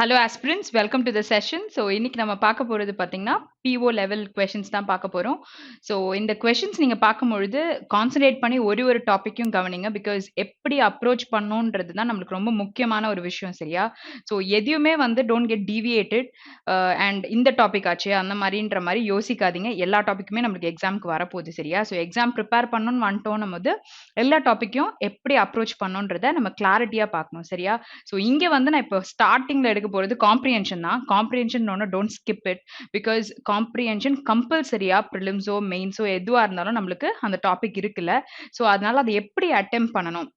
Hello aspirants, welcome to the session. So இன்னைக்கு நம்ம பார்க்க போறது பாத்தீங்கன்னா PO level questions தான் பார்க்க போறோம். So இந்த questions நீங்க பார்க்கும்பொழுது கான்சென்ட்ரேட் பண்ணி ஒரு டாபிக்கையும் கவனிங்க because எப்படி அப்ரோச் பண்ணணும்ன்றது தான் நம்மளுக்கு ரொம்ப முக்கியமான ஒரு விஷயம் சரியா. ஸோ எதையுமே வந்து டோன்ட் கெட் டீவியேட்டட் அண்ட் இந்த டாபிக் ஆச்சு அந்த மாதிரின்ற மாதிரி யோசிக்காதீங்க. எல்லா டாபிக்குமே நம்மளுக்கு எக்ஸாமுக்கு வரப்போகுது சரியா. ஸோ எக்ஸாம் ப்ரிப்பேர் பண்ணணும்னு வந்துட்டோம் போது எல்லா டாப்பிக்கும் எப்படி அப்ரோச் பண்ணணுன்றதை நம்ம கிளாரிட்டியா பார்க்கணும் சரியா. ஸோ இங்க வந்து நான் இப்போ ஸ்டார்டிங்ல எடுக்க போறது காம்ப்ரிஹென்ஷன் தான். காம்ப்ரிஹென்ஷன் ஒன்று don't skip it because comprehension கம்பல்சரியா ப்ரிலிம்ஸோ மெயின்ஸோ எதுவாக இருந்தாலும் நம்மளுக்கு அந்த டாபிக் இருக்குல்ல. ஸோ அதனால அதை எப்படி அட்டெம்ப்ட் பண்ணணும்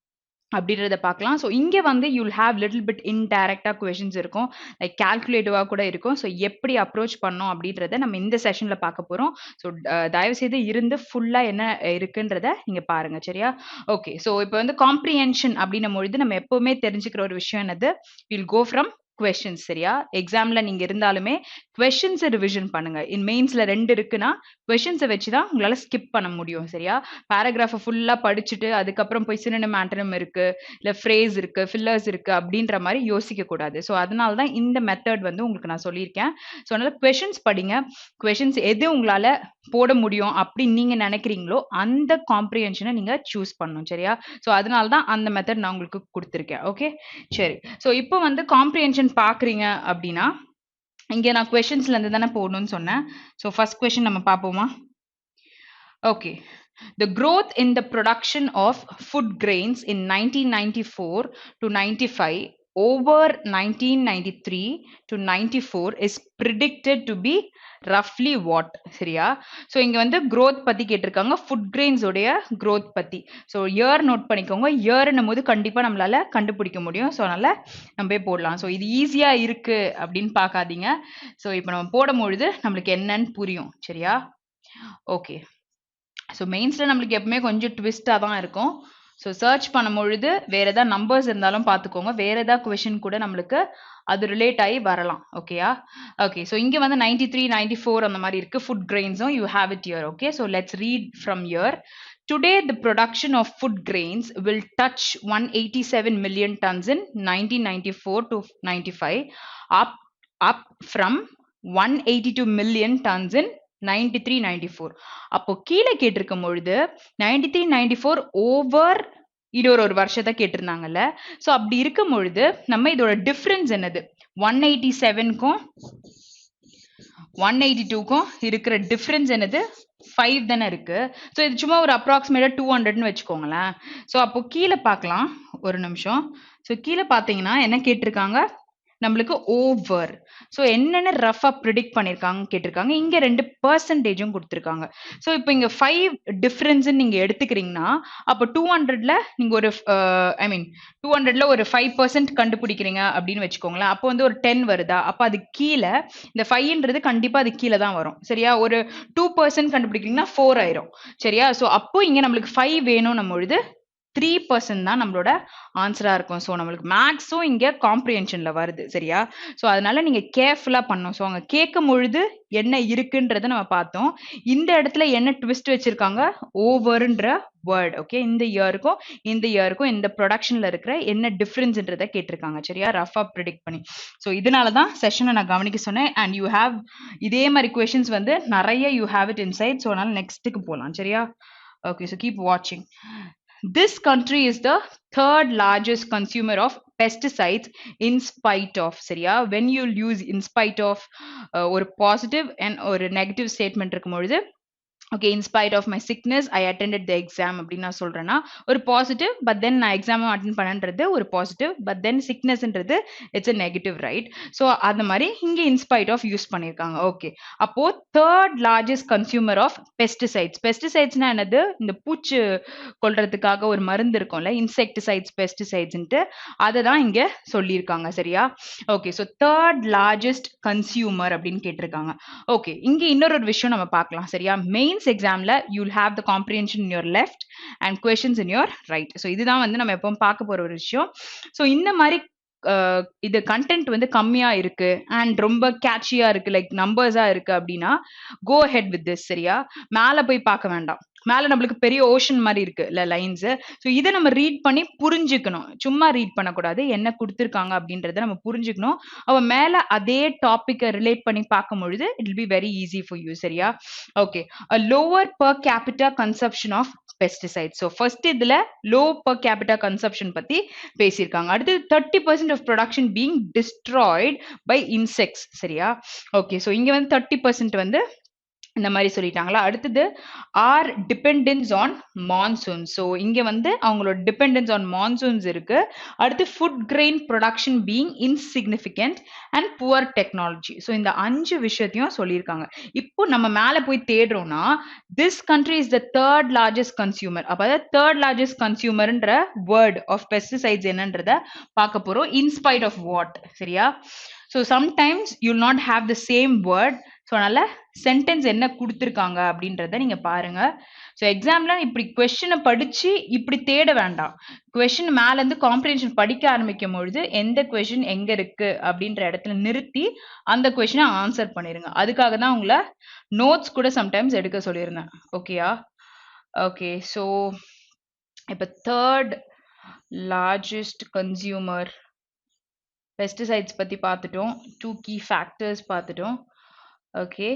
அப்படின்றத பார்க்கலாம். ஸோ இங்கே வந்து யூல் ஹேவ் லிட்டில் பிட் இன்டைரக்டாக கொஷின்ஸ் இருக்கும், லைக் கால்குலேட்டிவாக கூட இருக்கும். ஸோ எப்படி அப்ரோச் பண்ணோம் அப்படின்றத நம்ம இந்த செஷனில் பார்க்க போகிறோம். ஸோ தயவுசெய்து இருந்து ஃபுல்லாக என்ன இருக்குன்றத நீங்கள் பாருங்கள் சரியா. ஓகே, ஸோ இப்போ வந்து காம்ப்ரிஹென்ஷன் அப்படின்னும் பொழுது நம்ம எப்போவுமே தெரிஞ்சுக்கிற ஒரு விஷயம் என்னது, வில் கோ ஃப்ரம் கொஸ்டின்ஸ் சரியா. எக்ஸாம்ல நீங்க இருந்தாலுமே கொஸ்டின்ஸை ரிவிஷன் பண்ணுங்க. இன் மெயின்ஸ்ல 2 இருக்குன்னா கொஸ்டின்ஸை வச்சுதான் உங்களால ஸ்கிப் பண்ண முடியும் சரியா. பேராகிராஃபை ஃபுல்லா படிச்சுட்டு அதுக்கப்புறம் போய் சினோனிம் ஆன்டோனிம் இருக்கு, இல்ல ஃப்ரேஸ் இருக்கு, ஃபில்லர்ஸ் இருக்கு அப்படின்ற மாதிரி யோசிக்க கூடாது. ஸோ அதனால தான் இந்த மெத்தட் வந்து உங்களுக்கு நான் சொல்லியிருக்கேன். ஸோ அதனால கொஸ்டின்ஸ் படிங்க. கொஸ்டின்ஸ் எது உங்களால போட முடியும் அப்படின்னு நீங்க நினைக்கிறீங்களோ அந்த காம்ப்ரிஹென்ஷனை நீங்க சூஸ் பண்ணணும் சரியா. ஸோ அதனால தான் அந்த மெத்தட் நான் உங்களுக்கு கொடுத்துருக்கேன். ஓகே சரி. ஸோ இப்போ வந்து காம்ப்ரிஹென்ஷன் பார்க்குறீங்க அப்படின்னா இங்கே நான் கொஸ்டின்ஸ்ல இருந்து தானே போடணும்னு சொன்னேன். ஸோ ஃபர்ஸ்ட் கொஸ்டின் நம்ம பார்ப்போமா. Okay, the growth in the production of food grains in 1994 to 95 over 1993 to 94 is predicted to be roughly what சரியா. ஸோ இங்க வந்து growth பத்தி கேட்டிருக்காங்க, ஃபுட் கிரெயின்ஸ் உடைய growth பத்தி. ஸோ இயர் நோட் பண்ணிக்கோங்க. இயர்னும் போது கண்டிப்பா நம்மளால கண்டுபிடிக்க முடியும். ஸோ அதனால நம்ம போடலாம். ஸோ இது ஈஸியா இருக்கு அப்படின்னு பார்க்காதீங்க. ஸோ இப்போ நம்ம போடும்பொழுது நம்மளுக்கு என்னன்னு புரியும் சரியா. ஓகே, ஸோ மெயின்ஸில் நம்மளுக்கு எப்பவுமே கொஞ்சம் ட்விஸ்டாக தான் இருக்கும். ஸோ சர்ச் பண்ணும்பொழுது வேறு ஏதாவது நம்பர்ஸ் இருந்தாலும் பார்த்துக்கோங்க. வேறு ஏதாவது கொஷின் கூட நம்மளுக்கு அது ரிலேட் ஆகி வரலாம். ஓகேயா. ஓகே, ஸோ இங்கே வந்து 93, 94 அந்த மாதிரி இருக்குது. ஃபுட் கிரெயின்ஸும் you have it year. Okay, so let's read from year. Today, the production of food grains will touch 187 million tons in 1994 to 95, up from 182 million tons in 93, 94. அப்போ கீழே கேட்டிருக்கும் பொழுது 93, 94 ஓவர் இது ஒரு வருஷத்தை கேட்டிருந்தாங்கல்ல. ஸோ அப்படி இருக்கும் பொழுது நம்ம இதோட டிஃபரன்ஸ் என்னது, 187க்கும் 182க்கும் இருக்கிற டிஃபரன்ஸ் என்னது, 5 தானே இருக்கு. ஸோ இது சும்மா ஒரு அப்ராக்சிமேட்டா 200ன்னு வச்சுக்கோங்களேன். ஸோ அப்போ கீழே பார்க்கலாம் ஒரு நிமிஷம். ஸோ கீழே பார்த்தீங்கன்னா என்ன கேட்டிருக்காங்க நம்மளுக்கு ஓவர். ஸோ என்னென்ன ரஃபா ப்ரிடிக்ட் பண்ணியிருக்காங்க கேட்டிருக்காங்க. இங்கே 2% கொடுத்துருக்காங்க. ஸோ இப்போ இங்கே 5 டிஃப்ரென்ஸ் நீங்க எடுத்துக்கிறீங்கன்னா அப்போ 200ல நீங்க ஒரு ஐ மீன் 200ல ஒரு 5% கண்டுபிடிக்கிறீங்க அப்படின்னு வச்சுக்கோங்களேன். அப்போ வந்து ஒரு 10 வருதா, அப்போ அது கீழே இந்த 5ன்றது கண்டிப்பா அது கீழே தான் வரும் சரியா. ஒரு 2% கண்டுபிடிக்கிறீங்கன்னா 4 ஆயிரும் சரியா. ஸோ அப்போ இங்க நம்மளுக்கு 5 வேணும் நம்ம பொழுது 3% தான் நம்மளோட ஆன்சரா இருக்கும். ஸோ நம்மளுக்கு மேக்ஸும் இங்க காம்ப்ரிஹென்ஷன்ல வருது சரியா. ஸோ அதனால நீங்க கேர்ஃபுல்லா பண்ணணும். ஸோ அங்க கேட்கும் பொழுது என்ன இருக்குன்றத நம்ம பார்த்தோம். இந்த இடத்துல என்ன ட்விஸ்ட் வச்சிருக்காங்க, ஓவர்ன்ற வேர்ட். ஓகே, இந்த இயருக்கும் இந்த ப்ரொடக்ஷன்ல இருக்கிற என்ன டிஃபரன்ஸ்ன்றத கேட்டிருக்காங்க சரியா, ரஃபா ப்ரிடிக்ட் பண்ணி. ஸோ இதனால தான் செஷனை நான் கவனிக்க சொன்னேன். அண்ட் யூ ஹேவ் இதே மாதிரி கொஸ்டின்ஸ் வந்து நிறைய you have it inside. So அதனால நெக்ஸ்ட்டுக்கு போகலாம் சரியா. ஓகே, ஸோ கீப் வாட்சிங். This country is the third largest consumer of pesticides in spite of சரியா. when you use in spite of ஒரு positive and ஒரு negative statement இருக்கும் பொழுது, okay, in spite of my sickness I attended the exam அப்படின்னு நான் சொல்றேன்னா ஒரு positive, but தென் நான் எக்ஸாம் அட்டென்ட் பண்ணன்றது ஒரு பாசிட்டிவ், பட் தென் சிக்னஸ்ன்றது it's a negative right. So அந்த மாதிரி இங்க in spite of யூஸ் பண்ணியிருக்காங்க. ஓகே, அப்போ third largest consumer of pesticides. பெஸ்டிசைட்ஸ்னா என்னது, இந்த பூச்சி கொல்றதுக்காக ஒரு மருந்து இருக்கும்ல, இன்செக்டிசைட்ஸ் பெஸ்டிசைட்ஸ்ன்ட்டு, அதை தான் இங்க சொல்லியிருக்காங்க சரியா. Okay, so third largest consumer அப்படின்னு கேட்டிருக்காங்க. ஓகே, இங்க இன்னொரு விஷயம் நம்ம பார்க்கலாம் சரியா. மெயின்ஸ் எக்ஸாம்ல you'll have the comprehension in your left and questions in your right. So இதுதான் வந்து நம்ம எப்பவும் பார்க்க போற ஒரு விஷயம். ஸோ இந்த மாதிரி இது கண்டென்ட் வந்து கம்மியா இருக்கு அண்ட் ரொம்ப கேட்சியா இருக்கு, லைக் நம்பர்ஸா இருக்கு அப்படின்னா கோ ஹெட் வித் திஸ் சரியா. மேல போய் பார்க்க வேண்டாம், மேல நம்மளுக்கு பெரிய ஓஷன் மாதிரி இருக்கு இல்ல லைன்ஸ். ஸோ இதை நம்ம ரீட் பண்ணி புரிஞ்சுக்கணும், சும்மா ரீட் பண்ணக்கூடாது, என்ன கொடுத்துருக்காங்க அப்படின்றத நம்ம புரிஞ்சுக்கணும். அவ மேல அதே டாபிக்கை ரிலேட் பண்ணி பார்க்கும் பொழுது it will be very easy for you. சரியா? Okay. Lower per capita consumption of pesticide. So first இதுல லோ பர் கேபிட்டா கன்சப்ஷன் பத்தி பேசியிருக்காங்க. அடுத்து 30% of production being destroyed by insects. சரியா? ஓகே. ஸோ இங்க வந்து 30% வந்து இந்த மாதிரி சொல்லிட்டாங்களா. அடுத்தது are dependence on monsoon. So இங்க வந்து அவங்களோட டிபெண்டன்ஸ் ஆன் மான்சூன்ஸ் இருக்கு. அடுத்து food grain production being insignificant and poor technology. So இந்த 5 விஷயத்தையும் சொல்லியிருக்காங்க. இப்போ நம்ம மேல போய் தேடுறோம்னா this country is the third largest consumer. அப்போ தேர்ட் லார்ஜஸ்ட் கன்சியூமர்ன்ற வேர்ட் ஆஃப் பெஸ்டிசைட்ஸ் என்னன்றத பார்க்க போறோம். In spite of what. சரியா? So sometimes you will not have the same word. So அதனால சென்டென்ஸ் என்ன கொடுத்துருக்காங்க அப்படின்றத நீங்க பாருங்க. ஸோ எக்ஸாம்ல இப்படி கொஸ்டினை படிச்சு இப்படி தேட வேண்டாம். கொஸ்டின் மேல இருந்து காம்ப்ரிஹென்ஷன் படிக்க ஆரம்பிக்கும் பொழுது எந்த கொஸ்டின் எங்க இருக்கு அப்படின்ற இடத்துல நிறுத்தி அந்த கொஸ்டினை ஆன்சர் பண்ணிருங்க. அதுக்காக தான் உங்களை நோட்ஸ் கூட சம்டைம்ஸ் எடுக்க சொல்லியிருந்தேன். ஓகேயா? ஓகே. ஸோ இப்போ தேர்ட் லார்ஜஸ்ட் கன்சியூமர் பெஸ்டிசைட்ஸ் பத்தி பார்த்துட்டோம். 2 key factors பார்த்துட்டோம். Okay.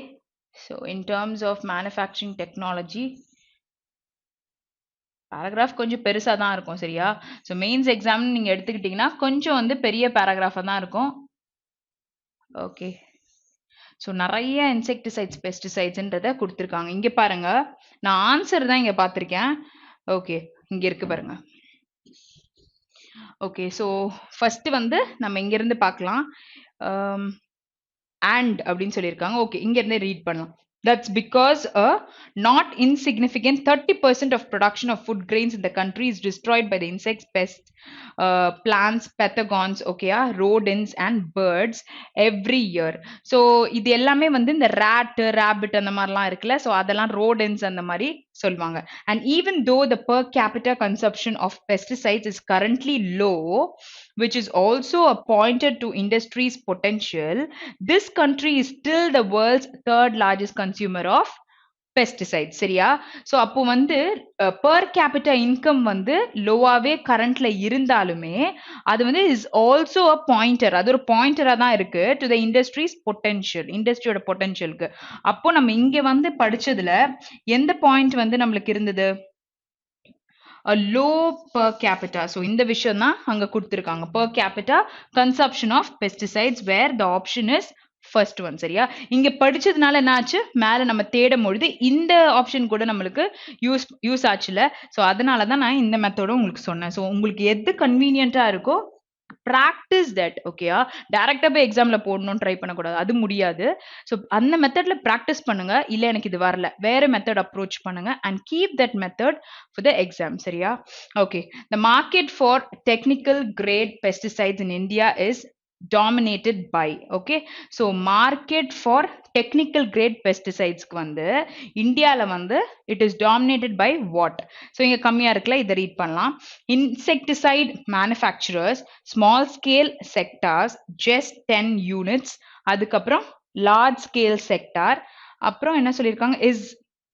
So in terms of manufacturing technology paragraph கொஞ்சம் பெருசாக தான் இருக்கும். சரியா? ஸோ மெயின்ஸ் எக்ஸாம் நீங்கள் எடுத்துக்கிட்டிங்கன்னா கொஞ்சம் வந்து பெரிய பேராகிராஃபாக தான் இருக்கும். ஓகே. ஸோ நிறைய இன்செக்டிசைட்ஸ் பெஸ்டிசைட்ஸ்ன்றதை கொடுத்துருக்காங்க. இங்கே பாருங்க, நான் ஆன்சர் தான் இங்கே பார்த்துருக்கேன். ஓகே, இங்கே இருக்கு பாருங்க. ஓகே. ஸோ ஃபர்ஸ்ட் வந்து நம்ம இங்கிருந்து பார்க்கலாம். and அப்படின்னு சொல்லியிருக்காங்க. ஓகே, இங்க இருந்தே ரீட் பண்ணலாம். That's because a not insignificant 30% of production of food grains in the country is destroyed by the insects, pests, plants, pathogens, okay, rodents and birds every year. So இது எல்லாமே வந்து இந்த rat, rabbit அந்த மாதிரிலாம் இருக்குல்ல, so அதெல்லாம் rodents அந்த மாதிரி சொல்லுவாங்க. And even though the per capita consumption of pesticides is currently low, which is also a pointer to industry's potential, this country is still the world's third largest consumer of pesticides. சரியா? So அப்போ வந்து per capita income வந்து லோவாவே கரண்ட்ல இருந்தாலுமே அது வந்து is also a pointer. அது ஒரு பாயிண்டரா தான் இருக்கு டு த இண்டஸ்ட்ரீஸ் பொட்டன்ஷியல், இண்டஸ்ட்ரியோட பொட்டன்ஷியலுக்கு. அப்போ நம்ம இங்க வந்து படிச்சதுல எந்த பாயிண்ட் வந்து நம்மளுக்கு இருந்தது? a low per capita. So இந்த விஷயம் தான் அங்க கொடுத்திருக்காங்க. per capita consumption of pesticides where the option is first one. சரியா? இங்க படிச்சதுனால என்ன ஆச்சு? மேல நம்ம தேடும் பொழுது இந்த ஆப்ஷன் கூட நம்மளுக்கு யூஸ் ஆச்சுல. ஸோ அதனால தான் நான் இந்த மெத்தோட உங்களுக்கு சொன்னேன். ஸோ உங்களுக்கு எது கன்வீனியன்ட்டா இருக்கோ practice that. ஓகேயா? டைரக்டா போய் எக்ஸாம்ல போடணும்னு ட்ரை பண்ணக்கூடாது, அது முடியாது. ஸோ அந்த மெத்தட்ல ப்ராக்டிஸ் பண்ணுங்க. இல்லை எனக்கு இது வரல, வேற மெத்தட் அப்ரோச் பண்ணுங்க and keep that method for the exam. சரியா? Okay. the market for technical grade pesticides in India is dominated by, okay, so market for technical grade pesticides க்கு வந்து இந்தியால வந்து it is dominated by what? so இங்க கம்மியா இருக்குல்ல, இதை read பண்ணலாம். insecticide manufacturers, small scale sectors just 10 units, அதுக்கப்புறம் large scale sector, அப்புறம் என்ன சொல்லியிருக்காங்க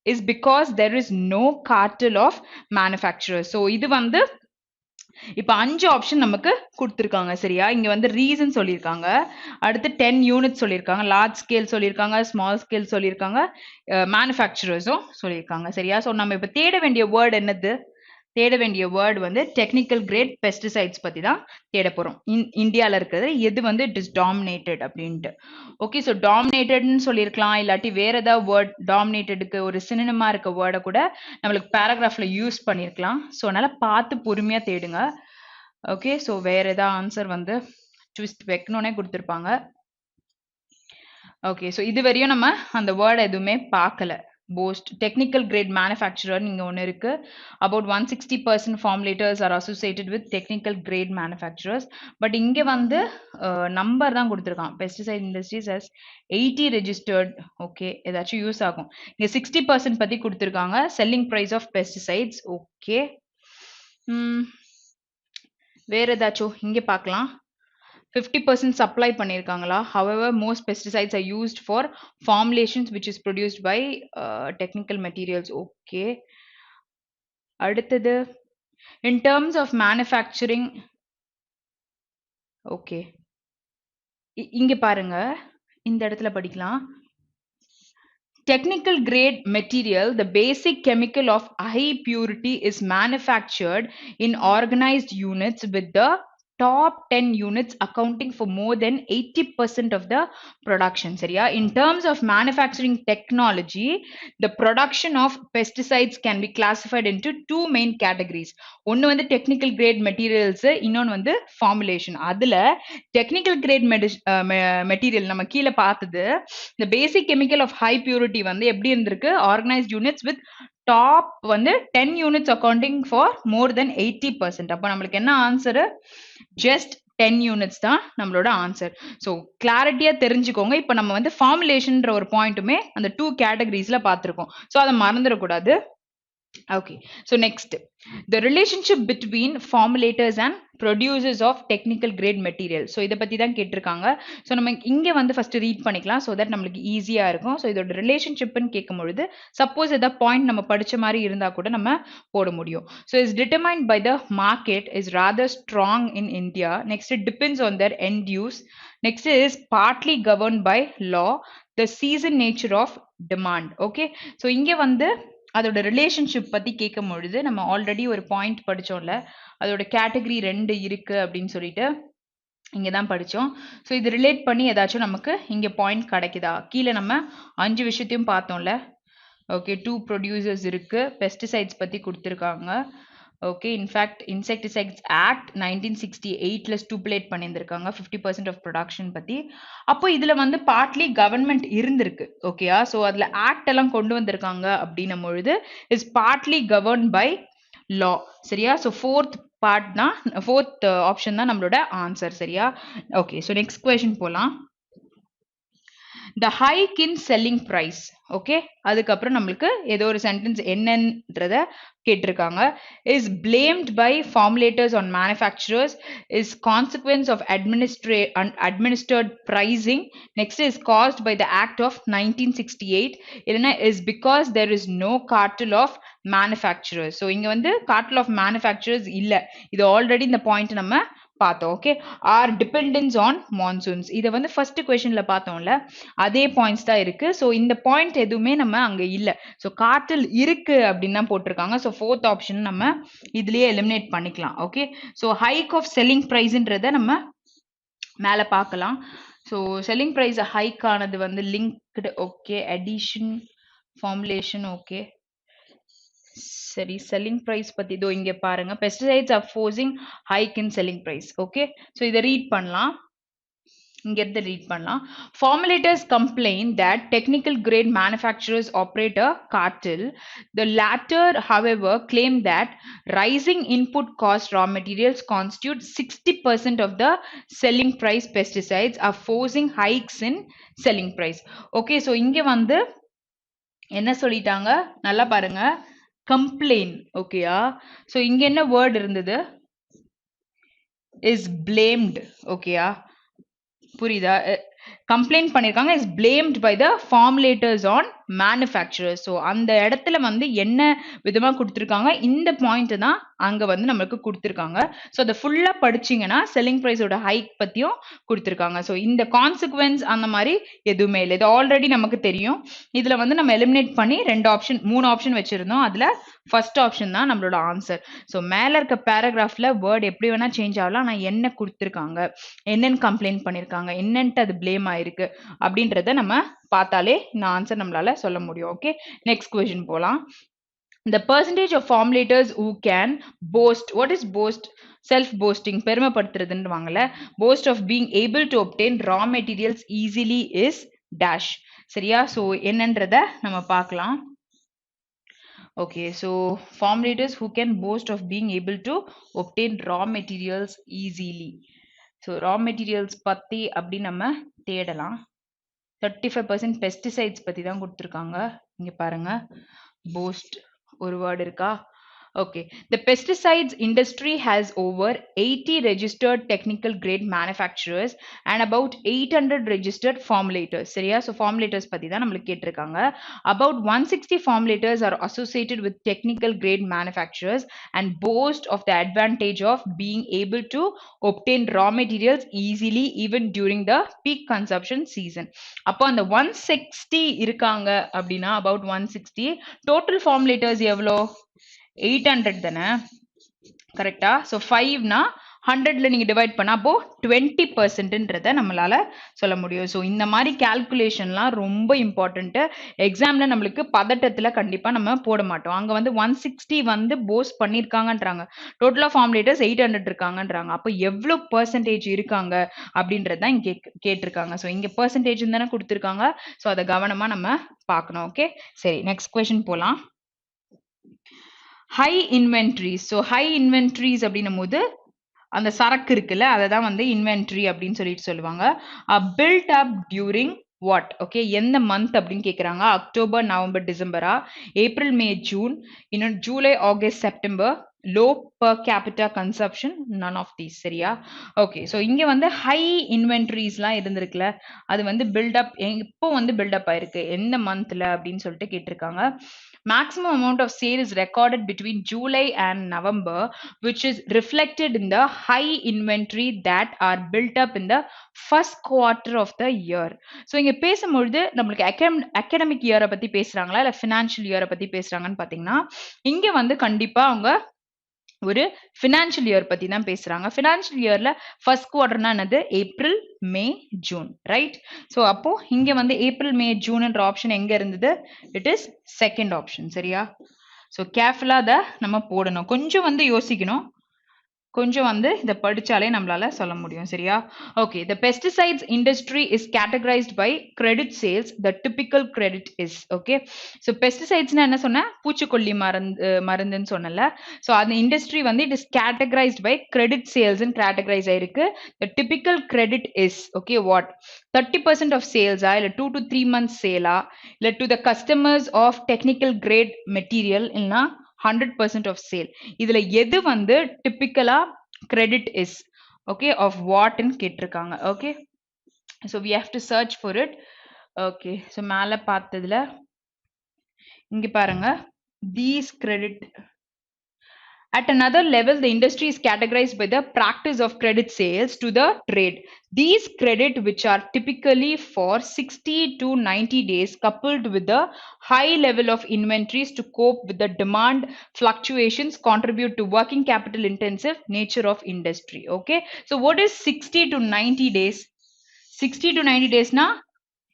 is because there is no cartel of manufacturers. so இது வந்து இப்ப 5 ஆப்ஷன் நமக்கு கொடுத்திருக்காங்க. சரியா? இங்க வந்து ரீசன் சொல்லியிருக்காங்க, அடுத்து 10 யூனிட் சொல்லியிருக்காங்க, லார்ஜ் ஸ்கேல் சொல்லியிருக்காங்க, ஸ்மால் ஸ்கேல் சொல்லியிருக்காங்க, மேனுஃபேக்சரர்ஸும் சொல்லியிருக்காங்க. சரியா? ஸோ நம்ம இப்ப தேட வேண்டிய வேர்டு என்னது? தேட வேண்டிய வேர்டு வந்து டெக்னிக்கல் கிரேட் பெஸ்டிசைட்ஸ் பத்தி தான் தேட போறோம். இந்தியாவில் இருக்கிறது எது வந்து இட் இஸ் டாமினேட்டட் அப்படின்ட்டு. ஓகே. ஸோ டாமினேட்டட்னு சொல்லியிருக்கலாம், இல்லாட்டி வேற ஏதாவது வேர்ட் டாமினேட்டடுக்கு ஒரு சினிமா இருக்க வேர்டை கூட நம்மளுக்கு பேராகிராஃப்ல யூஸ் பண்ணியிருக்கலாம். ஸோ அதனால பார்த்து பொறுமையா தேடுங்க. ஓகே. ஸோ வேற ஏதாவது ஆன்சர் வந்து ட்விஸ்ட் வைக்கணும்னே கொடுத்துருப்பாங்க. ஓகே. ஸோ இது வரையும் நம்ம அந்த வேர்டை எதுவுமே பார்க்கல. போஸ்ட் டெக்னிக்கல் கிரேட் மேனுஃபேக்சரர் இங்க ஒன்று இருக்கு. about 160% formulators are associated with technical grade manufacturers. But இங்க வந்து நம்பர் தான் கொடுத்துருக்கான். Pesticide industries has 80 registered. Okay, ஏதாச்சும் யூஸ் ஆகும். இங்க 60% பத்தி கொடுத்துருக்காங்க. Selling price of pesticides. Okay. வேற ஏதாச்சும் இங்க பார்க்கலாம். 50% supply பண்ணிருக்காங்களா? However, most pesticides are used for formulations which is produced by technical materials. Okay. அடுத்தது in terms of manufacturing. Okay, இங்க பாருங்க, இந்த இடத்துல படிக்கலாம். Technical grade material, the basic chemical of high purity, is manufactured in organized units with the top 10 units accounting for more than 80% of the production. சரியா? In terms of manufacturing technology, the production of pesticides can be classified into two main categories. ஒன்னு வந்து technical grade materials, இன்னொன்னு வந்து formulation. அதுல technical grade material நம்ம கீழே பார்த்தது, the basic chemical of high purity வந்து எப்படி இருந்திருக்கு? Organized units with top வந்து 10 units accounting for more than 80%. அப்ப நம்மளுக்கு என்ன ஆன்சர்? ஜஸ்ட் 10 யூனிட்ஸ் தான் நம்மளோட ஆன்சர். ஸோ கிளாரிட்டியா தெரிஞ்சுக்கோங்க. இப்போ நம்ம வந்து ஃபார்முலேஷன்ற ஒரு பாயிண்ட்டுமே அந்த 2 கேட்டகரிஸ்ல பார்த்துருக்கோம். ஸோ அதை மறந்துடக்கூடாது. Okay, so next, the relationship between formulators and producers of technical grade material. So இத பத்தி தான் கேட்டிருக்காங்க. So நம்ம இங்க வந்து first read பண்ணிக்கலாம், so that நம்மளுக்கு ஈஸியா இருக்கும். So இதோட relationship ன்னு கேட்கும்பொழுது suppose ஏதாவது point நம்ம படிச்ச மாதிரி இருந்தா கூட நம்ம போட முடியும். So is determined by the market, is rather strong in India. Next, it depends on their end use. Next is partly governed by law, the season nature of demand. Okay, so இங்க வந்து அதோட relationship பத்தி கேட்கும் பொழுது நம்ம already ஒரு point படிச்சோம்ல, அதோட category 2 இருக்கு அப்படின்னு சொல்லிட்டு இங்க தான் படிச்சோம். ஸோ இது ரிலேட் பண்ணி ஏதாச்சும் நமக்கு இங்க பாயிண்ட் கிடைக்குதா? கீழே நம்ம 5 விஷயத்தையும் பார்த்தோம்ல. ஓகே, 2 ப்ரொடியூசர்ஸ் இருக்கு, பெஸ்டிசைட்ஸ் பத்தி கொடுத்துருக்காங்க. ஓகே, இன்ஃபேக்ட் இன்செக்டிசைட்ஸ் ஆக்ட் 1968ல ஸ்டூப்புலேட் பண்ணியிருந்திருக்காங்க 50% ஆஃப் ப்ரொடக்ஷன் பத்தி. அப்போ இதுல வந்து பார்ட்லி கவர்மெண்ட் இருந்திருக்கு. ஓகேயா? ஸோ அதுல ஆக்ட் எல்லாம் கொண்டு வந்திருக்காங்க அப்படின்னும் பொழுது is partly govern by law. சரியா? ஸோ ஃபோர்த் ஆப்ஷன் தான் நம்மளோட ஆன்சர். சரியா? ஓகே, ஸோ நெக்ஸ்ட் கொஸ்டின் போலாம். The hike in selling price. Okay, அதுக்கப்புறம் நம்மளுக்கு ஏதோ ஒரு சென்டென்ஸ் என்னன்றத கேட்டிருக்காங்க. is blamed by formulators on manufacturers, is consequence of administered pricing. Next is caused by the act of 1968. இல்லைன்னா is because there is no cartel of manufacturers. so இங்க வந்து cartel of manufacturers இல்ல, இது already இந்த point நம்ம பார்த்தோம். Okay, are dependence on monsoons, இதை வந்து ஃபர்ஸ்ட் கொஸ்டின்ல பார்த்தோம்ல, அதே பாயிண்ட்ஸ் தான் இருக்கு. ஸோ இந்த பாயிண்ட் எதுவுமே நம்ம அங்க இல்ல. ஸோ காற்றில் இருக்கு அப்படின்னு தான் போட்டிருக்காங்க. ஸோ ஃபோர்த் ஆப்ஷன் நம்ம இதுலயே எலிமினேட் பண்ணிக்கலாம். Okay, so hike of selling ப்ரைஸ்ன்றத நம்ம மேல பார்க்கலாம். ஸோ செல்லிங் ப்ரைஸ் ஹைக் ஆனது வந்து linked. Okay, addition formulation. Okay, சரி, செல்லிங் பிரைஸ் பத்தி இதோ இங்க பாருங்க, pesticides are forcing hike in selling price. Okay, so இதை ரீட் பண்ணலாம். இங்க இருந்து ரீட் பண்ணலாம். Formulators complain that technical grade manufacturers operate a cartel. The latter, however, claim that rising input cost raw materials constitute 60% of the selling price. Pesticides are forcing hikes in selling price. Okay, so இங்க வந்து என்ன சொல்லிட்டாங்க நல்லா பாருங்க, complain. ஓகேயா? So இங்க என்ன word இருந்தது? Is blamed. ஓகேயா? புரியுதா? கம்ப்ளைண்ட் பண்ணிருக்காங்க, is blamed by the formulators on manufacturers. So அந்த இடத்துல வந்து என்ன விதமா கொடுத்துருக்காங்க, இந்த பாயிண்ட் தான் அங்க வந்து நம்மளுக்கு கொடுத்துருக்காங்க. ஸோ அதை ஃபுல்லா படிச்சீங்கன்னா செல்லிங் பிரைஸோட ஹைக் பத்தியும் கொடுத்துருக்காங்க. ஸோ இந்த கான்சிக்வன்ஸ் அந்த மாதிரி எதுவுமே இல்லை, இது ஆல்ரெடி நமக்கு தெரியும். இதுல வந்து நம்ம எலிமினேட் பண்ணி 3 ஆப்ஷன் வச்சிருந்தோம். அதுல ஃபர்ஸ்ட் ஆப்ஷன் தான் நம்மளோட ஆன்சர். ஸோ மேல இருக்க பேராகிராஃப்ல வேர்ட் எப்படி வேணா சேஞ்ச் ஆகலாம், நான் என்ன கொடுத்துருக்காங்க, என்னன்னு கம்ப்ளைண்ட் பண்ணிருக்காங்க, என்னன்ட்டு அது பிளேம் ஆயிருக்கு அப்படின்றத நம்ம பார்த்தாலே இந்த ஆன்சர் நம்மளால சொல்ல முடியும். ஓகே, நெக்ஸ்ட் கொஸ்டின் போலாம். The percentage of formulators who can boast, what is boast? Self boasting, பெருமைப்படுத்துறதுன்னு வாங்கல. boast of being able to obtain raw materials easily is dash. சரியா? ஸோ என்னன்றத நம்ம பார்க்கலாம். Okay, so formulators who can boast of being able to obtain raw materials easily. So raw materials பத்தி அப்படி நம்ம தேடலாம். 35% pesticides பத்தி தான் கொடுத்துருக்காங்க. இங்க பாருங்க, போஸ்ட் ஒரு வேர்டு இருக்கா, Okay. The pesticides industry has over 80 registered technical grade manufacturers and about 800 registered formulators. சரியா? So formulators பத்தி தான் நம்மளுக்கு கேட்டிருக்காங்க. About 160 formulators are associated with technical grade manufacturers and boast of the advantage of being able to obtain raw materials easily even during the peak consumption season. அப்போ அந்த 160 இருக்காங்க அப்படின்னா about 160 total formulators எவ்வளோ 800 தானே கரெக்டா ஸோ 5னா 100ல நீங்க divide பண்ணா அப்போ 20%ன்றத நம்மளால சொல்ல முடியும் ஸோ இந்த மாதிரி கால்குலேஷன்லாம் ரொம்ப இம்பார்ட்டன்ட் எக்ஸாம்ல நம்மளுக்கு பதட்டத்துல கண்டிப்பா நம்ம போட மாட்டோம் அங்க வந்து 160 வந்து போஸ் பண்ணிருக்காங்கன்றாங்க டோட்டல் ஆஃப் ஃபார்முலேட்டர்ஸ் 800 இருக்காங்கன்றாங்க அப்போ எவ்வளவு பெர்சன்டேஜ் இருக்காங்க அப்படின்றது தான் இங்க கேட்டிருக்காங்க ஸோ இங்க பெர்சன்டேஜ் தானே கொடுத்துருக்காங்க ஸோ அதை கவனமா நம்ம பார்க்கணும் ஓகே சரி நெக்ஸ்ட் கொஸ்டின் போலாம் high inventories so high inventories அப்படின்னும் போது அந்த சரக்கு இருக்குல்ல அதை தான் வந்து இன்வென்ட்ரி அப்படின்னு சொல்லிட்டு சொல்லுவாங்க build up during what okay எந்த மந்த் அப்படின்னு கேட்குறாங்க அக்டோபர் நவம்பர் டிசம்பரா ஏப்ரல் மே ஜூன் இன்னும் July August September low per capita consumption none of these சரியா ஓகே ஸோ இங்க வந்து ஹை இன்வென்ட்ரிஸ்லாம் இருந்திருக்குல்ல அது வந்து பில்டப் எப்போ வந்து பில்டப் ஆயிருக்கு எந்த மந்த்ல அப்படின்னு சொல்லிட்டு கேட்டிருக்காங்க maximum amount of sale is recorded between July and November, which is reflected in the high inventory that are built up in the first quarter of the year. So இங்க பேசும்பொழுது நம்மளுக்கு academic year பத்தி பேசுறாங்களா இல்ல financial year பத்தி பேசுறாங்கன்னு பாத்தீங்கன்னா இங்க வந்து கண்டிப்பா அவங்க ஒரு ஃபினான்ஷியல் இயர் பத்தி தான் பேசுறாங்க ஃபினான்ஷியல் இயர்ல ஃபர்ஸ்ட் குவார்டர்னா என்னது April May June right so அப்போ இங்க வந்து ஏப்ரல் மே ஜூன்ன்ற ஆப்ஷன் எங்க இருந்தது இட் இஸ் செகண்ட் ஆப்ஷன் சரியா ஸோ கேர்ஃபுல்லா அதை நம்ம போடணும் கொஞ்சம் வந்து யோசிக்கணும் கொஞ்சம் வந்து இதை படிச்சாலே நம்மளால சொல்ல முடியும் சரியா okay the pesticides industry is categorized by credit sales the typical credit is okay so pesticide என்ன சொன்ன பூச்சிக்கொல்லி மருந்துன்னு சொன்னல so அந்த இண்டஸ்ட்ரி வந்து it is categorized by credit sales ன்னு categorize ஆயிருக்கு the typical credit is okay what 30% of sales இல்ல 2 to 3 months sale இல்ல to the customers of technical grade material இல்லனா 100% of sale இதுல எது வந்து typically credit is okay of what ன்னு கேட்டிருக்காங்க okay so we have to search for it okay so மேல பார்த்ததுல இங்க பாருங்க these credit at another level the industry is categorized by the practice of credit sales to the trade these credit which are typically for 60 to 90 days coupled with the high level of inventories to cope with the demand fluctuations contribute to working capital intensive nature of industry okay so what is 60 to 90 days 60 to 90 days na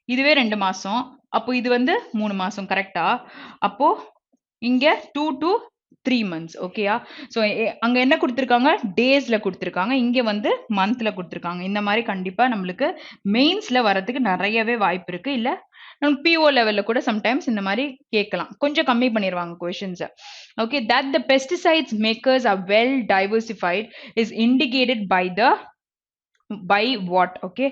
இதுவே 2 மாசம் அப்போ இது வந்து 3 மாசம் கரெக்ட்டா அப்போ இங்க 2 to 3 months ஓகேயா சோ அங்க என்ன கொடுத்திருக்காங்க டேஸ்ல கொடுத்திருக்காங்க இங்க வந்து மந்த்ல கொடுத்திருக்காங்க இந்த மாதிரி கண்டிப்பா நம்மளுக்கு மெயின்ஸ்ல வரதுக்கு நிறையவே வாய்ப்பு இருக்கு இல்ல நம்ம பிஓ லெவல்ல கூட சம்டைம்ஸ் இந்த மாதிரி கேட்கலாம் கொஞ்சம் கம்மி பண்ணிடுவாங்க questions okay that the pesticides makers are well diversified is indicated by what okay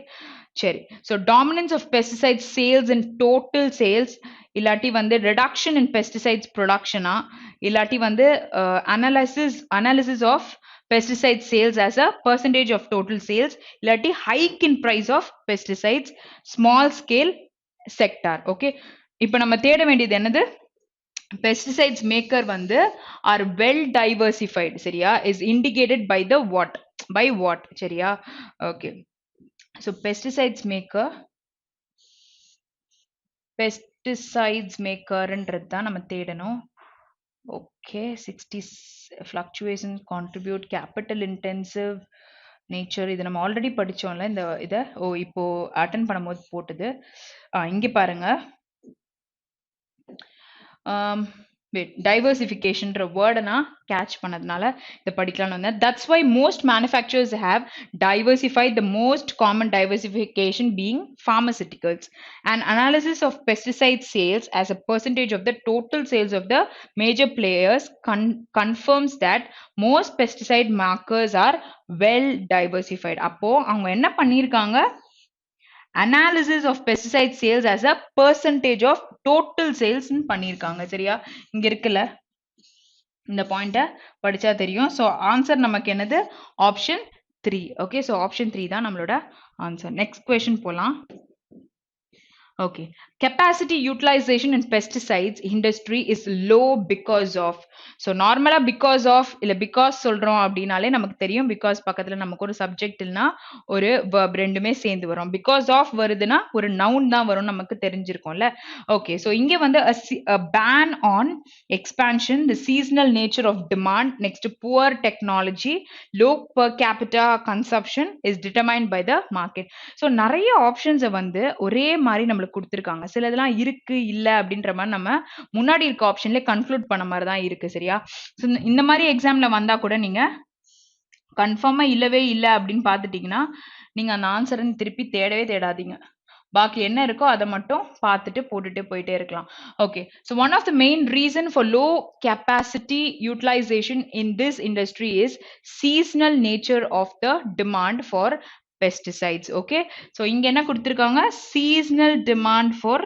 சரி so dominance of pesticide sales in total sales இல்லாட்டி வந்து reduction in pesticides production இல்லாட்டி வந்து analysis of pesticide sales as a percentage of total sales இல்லாட்டி hike in price of pesticides small scale sector okay இப்போ நம்ம தேட வேண்டியது என்னது pesticides maker வந்து are well diversified சரியா is indicated by the what சரியா okay so pesticides makerன்றது தான் நம்ம தேடணும் okay 60 fluctuations contribute capital intensive nature இது நம்ம ஆல்ரெடி படிச்சோம்ல இந்த இத இப்போ அட்டெண்ட் பண்ணும்போது போட்டது இங்க பாருங்க wait diversification ன்ற word na catch பண்ணதுனால இத படிக்கலாம்னு வந்தேன் that's why most manufacturers have diversified the most common diversification being pharmaceuticals an analysis of pesticide sales as a percentage of the total sales of the major players confirms that most pesticide markers are well diversified அப்போ அவங்க என்ன பண்ணிருக்காங்க analysis of pesticide sales as a percentage of total sales பண்ணிருக்காங்க சரியா இங்க இருக்குல்ல இந்த பாயிண்ட்டை படிச்சா தெரியும். ஸோ ஆன்சர் நமக்கு என்னது? ஆப்ஷன் 3. ஓகே, ஸோ ஆப்ஷன் 3 தான் நம்மளோட ஆன்சர். நெக்ஸ்ட் கொஸ்டின் போலாம். Okay, capacity utilization in pesticides industry is low because of. So normally because of இல்ல because சொல்றோம் அப்படினாலே நமக்கு தெரியும். because பக்கத்துல நமக்கு ஒரு subject இல்லனா ஒரு verb ரெண்டுமே சேர்ந்து வரும். because of வருதுனா ஒரு noun தான் வரும், நமக்கு தெரிஞ்சிருக்கும்ல. Okay, so இங்க வந்து a ban on expansion, the seasonal nature of demand, next poor technology, low per capita consumption is determined by the market. So நிறைய ஆப்ஷன்ஸை வந்து ஒரே மாதிரி நம்மளுக்கு கொடுத்துருக்காங்க. சில இதெல்லாம் இருக்கு இல்ல அப்படின்ற மாதிரி நம்ம முன்னாடி இருக்க ஆப்ஷன்லேயே கன்க்ளூட் பண்ண மாதிரி தான் இருக்கு. சரியா? இந்த மாதிரி எக்ஸாம்ல வந்தா கூட நீங்க கன்ஃபார்மா இல்லவே இல்லை அப்படின்னு பார்த்துட்டீங்கன்னா நீங்க அந்த ஆன்சரை திருப்பி தேடவே தேடாதீங்க. பாக்கி என்ன இருக்கோ அதை மட்டும் பார்த்துட்டு போட்டுட்டு போயிட்டே இருக்கலாம். Okay, so one of the main reason for low capacity utilization in this industry is seasonal nature of the demand for pesticides. Okay, so இங்க என்ன கொடுத்திருக்காங்க? seasonal demand for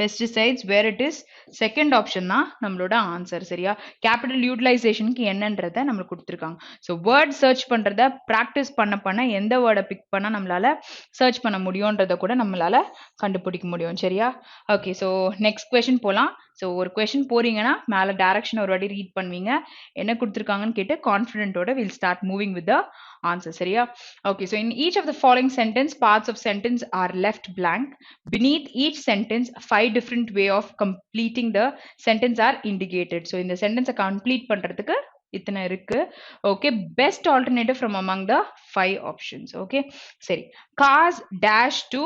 pesticides, where it is second option தான் நம்மளோட answer. சரியா? capital utilizationக்கு என்னன்றதை நம்மளுக்கு கொடுத்திருக்காங்க. so word search பண்றத practice பண்ண எந்த வேர்டை பிக் பண்ணா நம்மளால search பண்ண முடியும்ன்றத கூட நம்மளால கண்டுபிடிக்க முடியும். சரியா? ஓகே, so next question போலாம். ஸோ ஒரு கொஸ்டின் போறீங்கன்னா மேலே டைரக்ஷன் ஒரு வாட்டி ரீட் பண்ணுவீங்க, என்ன கொடுத்துருக்காங்கன்னு கேட்டு கான்ஃபிடென்ட்டோட will start moving with the answer. சரியா? Okay, so in each of the following sentence parts of sentence are left blank. Beneath each sentence 5 different way of completing the sentence are indicated. So இந்த சென்டென்ஸை complete பண்றதுக்கு இத்தனை இருக்கு. Okay, best alternative from among the 5 options. Okay, சரி. cars dash to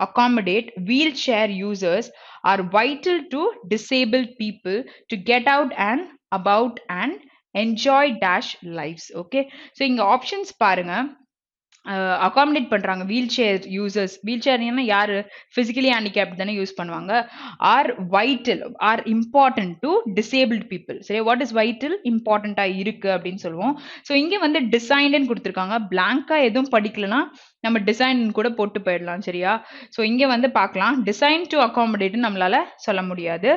accommodate wheelchair users are vital to disabled people to get out and about and enjoy dash lives. Okay, so இங்க options பாருங்க. Accommodate பண்றாங்க wheelchair users. Wheel சேர்னா யாரு? Physically handicapped தானே use பண்ணுவாங்க. Are vital, are important to disabled people. சரி, what is vital? இம்பார்ட்டண்டா இருக்கு அப்படின்னு சொல்லுவோம். ஸோ இங்க வந்து டிசைன்டுன்னு கொடுத்துருக்காங்க. பிளாங்கா எதுவும் படிக்கலனா நம்ம டிசைன் கூட போட்டு போயிடலாம். சரியா? ஸோ இங்க வந்து பார்க்கலாம், டிசைன் டு அகாமடேட் நம்மளால சொல்ல முடியாது.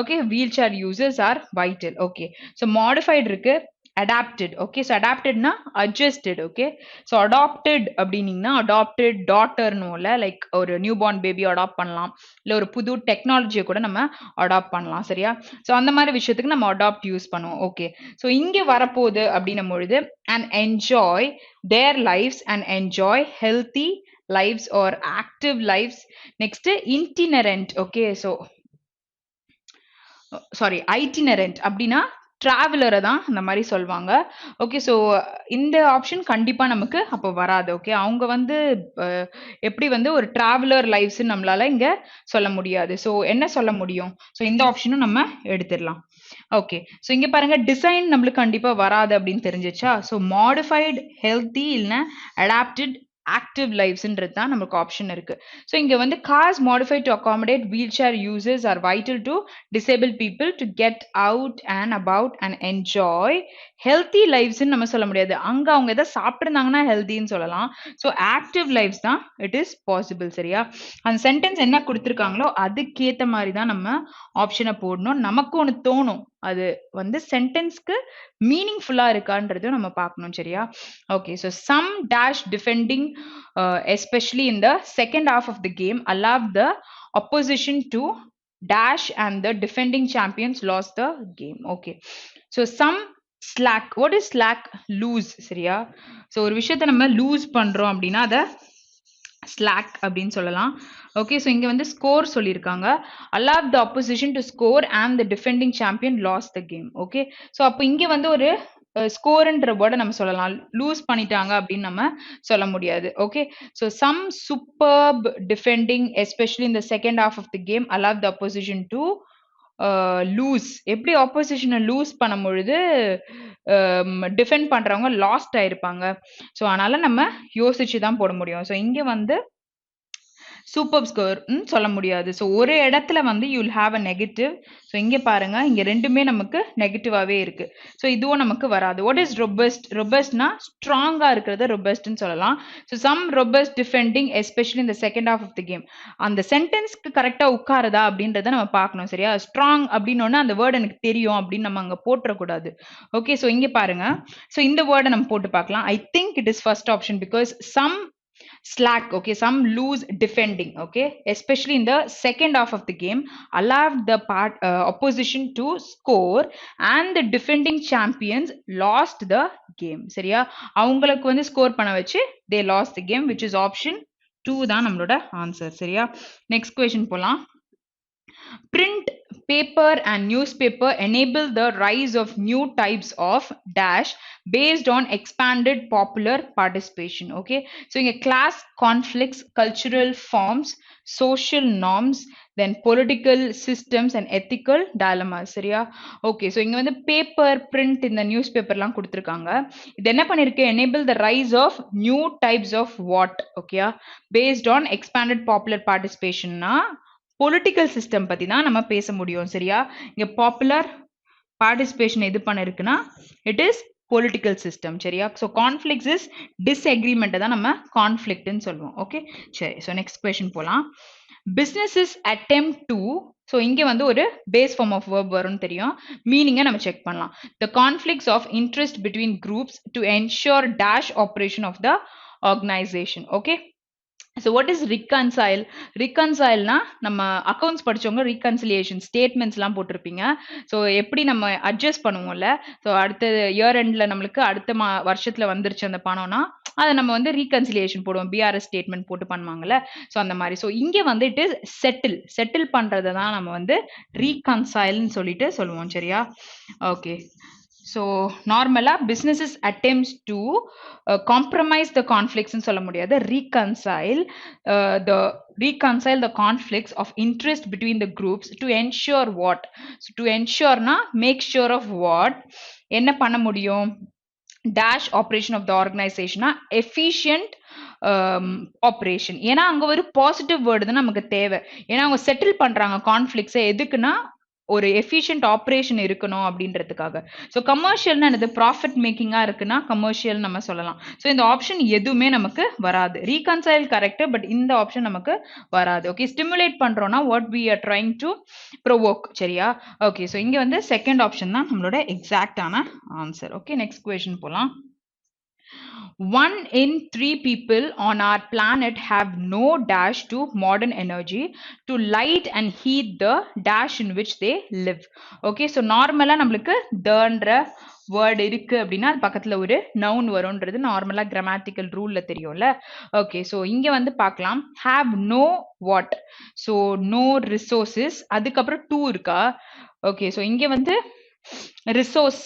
Okay, wheelchair users are vital. Okay, so modified இருக்கு, adapted. Okay, so adapted na adjusted. Okay, so adopted அப்படினீங்கன்னா adopted daughter நோல லைக் ஒரு நியூ பார்ன் பேபி அடாப்ட் பண்ணலாம், இல்ல ஒரு புது டெக்னாலஜியை கூட நம்ம அடாப்ட் பண்ணலாம். சரியா? ஸோ அந்த மாதிரி விஷயத்துக்கு நம்ம அடாப்ட் யூஸ் பண்ணுவோம். ஓகே, ஸோ இங்கே வரப்போகுது அப்படின்னும் பொழுது and enjoy their lives and enjoy healthy lives or active lives. Next, itinerant. Okay, so sorry, itinerant அப்படின்னா டிராவலரை தான் அந்த மாதிரி சொல்லுவாங்க. ஓகே, ஸோ இந்த ஆப்ஷன் கண்டிப்பா நமக்கு அப்போ வராது. ஓகே, அவங்க வந்து எப்படி வந்து ஒரு டிராவலர் லைஃப்ஸ் நம்மளால இங்க சொல்ல முடியாது. ஸோ என்ன சொல்ல முடியும்? ஸோ இந்த ஆப்ஷனும் நம்ம எடுத்துடலாம். ஓகே, ஸோ இங்க பாருங்க, டிசைன் நம்மளுக்கு கண்டிப்பா வராது அப்படின்னு தெரிஞ்சிச்சா? ஸோ மாடிஃபைடு, ஹெல்த்தி இல்லைன்னா அடாப்டட், active livesன்றது தான் நமக்கு ஆப்ஷன் இருக்கு. ஸோ இங்க வந்து cars modified to accommodate wheelchair users are vital to disabled people to get out and about and enjoy healthy lives நம்ம சொல்ல முடியாது. அங்க அவங்க எதை சாப்பிட்டுருந்தாங்கன்னா ஹெல்த்தின்னு சொல்லலாம். ஸோ ஆக்டிவ் லைஃப்ஸ் தான் இட் இஸ் பாசிபிள். சரியா? அந்த சென்டென்ஸ் என்ன கொடுத்துருக்காங்களோ அதுக்கேற்ற மாதிரி தான் நம்ம ஆப்ஷனை போடணும். நமக்கு ஒன்று தோணும், அது வந்து சென்டென்ஸ்க்கு மீனிங்ஃபுல்லா இருக்கான்றதும் நம்ம பார்க்கணும். சரியா? Okay, so some dash defending especially in the second half of the game allowed the opposition to dash and the defending champions lost the game. Okay, so some slack. What is slack? Lose. சரியா? So ஒரு விஷயத்தை நம்ம loose பண்றோம் அப்படின்னா அதை slack அப்படின்னு சொல்லலாம். Okay, so இங்க வந்து ஸ்கோர் சொல்லியிருக்காங்க. allow the opposition to score and the defending champion lost the game. Okay, so அப்போ இங்க வந்து ஒரு ஸ்கோர்ன்ற வேர்டை நம்ம சொல்லலாம், லூஸ் பண்ணிட்டாங்க அப்படின்னு நம்ம சொல்ல முடியாது. Okay, so some superb defending especially இந்த second half of the game allow the opposition to lose. எப்படி ஆப்போசிஷனை லூஸ் பண்ணும் பொழுது டிஃபெண்ட் பண்றவங்க லாஸ்ட் ஆயிருப்பாங்க. ஸோ அதனால நம்ம யோசிச்சு தான் போட முடியும். ஸோ இங்க வந்து சூப்பர் ஸ்கோர் சொல்ல முடியாது. ஸோ ஒரு இடத்துல வந்து you will have a negative. So இங்கே பாருங்க, இங்கே ரெண்டுமே நமக்கு நெகட்டிவாகவே இருக்கு. ஸோ இதுவும் நமக்கு வராது. What is robust? ரொபஸ்ட்னா ஸ்ட்ராங்காக இருக்கிறத ரொபஸ்ட்னு சொல்லலாம். So some robust defending especially இந்த second half of the game. அந்த சென்டென்ஸ்க்கு கரெக்டாக உட்காருதா அப்படின்றத நம்ம பார்க்கணும். சரியா? ஸ்ட்ராங் அப்படின்னு அந்த வேர்டு எனக்கு தெரியும் அப்படின்னு நம்ம அங்கே போட்டுறக்கூடாது. ஓகே, ஸோ இங்கே பாருங்க. ஸோ இந்த வேர்டை நம்ம போட்டு பார்க்கலாம். I think it is first option because some slack, okay, some loose defending, okay, especially in the second half of the game, allowed the opposition to score and the defending champions lost the game. சரியா? அவங்களுக்கு வந்து score பண்ண வச்சு they lost the game, which is option 2 தான் நம்மளோட answer. சரியா? Next question போலாம். Print, paper and newspaper enable the rise of new types of dash based on expanded popular participation. Okay, so in a class conflicts, cultural forms, social norms, then political systems and ethical dilemmas. சரியா? Okay, so இங்கே வந்து paper, print, இந்த news பேப்பர்லாம் கொடுத்துருக்காங்க. இது என்ன பண்ணிருக்கு? enable the rise of new types of what? ஓகேயா? based on expanded popular participation-னா பொலிட்டிக்கல் சிஸ்டம் பத்தி தான் நம்ம பேச முடியும். சரியா? இங்க பாப்புலர் பார்ட்டிசிபேஷன் எது பண்ணிருக்குன்னா இட் இஸ் பொலிட்டிக்கல் சிஸ்டம். சரியா? ஸோ கான்ஃபிளிக்ஸ் இஸ் டிஸ்அக்ரிமெண்ட்டை தான் நம்ம கான்ஃபிளிக்ட்னு சொல்லுவோம். ஓகே, சரி. ஸோ நெக்ஸ்ட் கொஸ்டின் போலாம். பிஸ்னஸஸ் அட்டெம்ப்ட் டு, ஸோ இங்கே வந்து ஒரு பேஸ் ஃபார்ம் ஆஃப் வேர்ப் வரும்னு தெரியும். மீனிங்கை நம்ம செக் பண்ணலாம். The conflicts of interest between groups to ensure dash operation of the organization. Okay, so what is reconcile? ரிகன்சைல்னா நம்ம அக்கௌண்ட்ஸ் படித்தவங்க ரீகன்சிலியேஷன் ஸ்டேட்மெண்ட்ஸ்லாம் போட்டிருப்பீங்க. ஸோ எப்படி நம்ம அட்ஜஸ்ட் பண்ணுவோம்ல, ஸோ அடுத்த இயர் எண்டில் நம்மளுக்கு அடுத்த வருஷத்தில் வந்துருச்சு அந்த பணம்னா அதை நம்ம வந்து ரீகன்சிலியேஷன் போடுவோம். பிஆர்எஸ் ஸ்டேட்மெண்ட் போட்டு பண்ணுவாங்கல்ல, ஸோ அந்த மாதிரி. ஸோ இங்கே வந்து இட் இஸ் செட்டில் பண்ணுறதை தான் நம்ம வந்து ரீகன்சைல்னு சொல்லிட்டு சொல்லுவோம். சரியா? ஓகே, ஸோ நார்மலாக businesses attempts to compromise the conflicts ன்னு சொல்ல முடியாது. reconcile the conflicts of interest between the groups to ensure what? So to ensure na make sure of what? என்ன பண்ண முடியும்? dash operation of the organization efficient operation. ஏன்னா அங்க ஒரு positive word தான் நமக்கு தேவை. ஏன்னா அவங்க செட்டில் பண்றாங்க கான்ஃபிளிக்ஸை. எதுக்குன்னா ஒரு எஃபிஷியன்ட் ஆப்ரேஷன் இருக்கணும் அப்படின்றதுக்காக. ஸோ கமர்ஷியல்னு என்னது? ப்ராஃபிட் மேக்கிங்காக இருக்குன்னா கமர்ஷியல் நம்ம சொல்லலாம். ஸோ இந்த ஆப்ஷன் எதுவுமே நமக்கு வராது. ரீகன்சைல் கரெக்ட், பட் இந்த ஆப்ஷன் நமக்கு வராது. ஓகே, ஸ்டிமுலேட் பண்றோம்னா what we are trying to provoke. சரியா? ஓகே, ஸோ இங்கே வந்து செகண்ட் ஆப்ஷன் தான் நம்மளோட எக்ஸாக்டான ஆன்சர். ஓகே, நெக்ஸ்ட் கொஸ்டின் போலாம். 1 in 3 people on our planet have no dash to modern energy to light and heat the dash in which they live. Okay, so normally நம்மளுக்கு theன்ற word இருக்கு அப்படின்னா அது பக்கத்துல ஒரு நவுன் வரும்ன்றது நார்மலா கிராமட்டிக்கல் ரூல்ல தெரியும்ல. Okay, so இங்க வந்து பார்க்கலாம். Have no what? So no resources, அதுக்கப்புறம் டூ இருக்கா? ஓகே, ஸோ இங்க வந்து ரிசோர்ஸ்,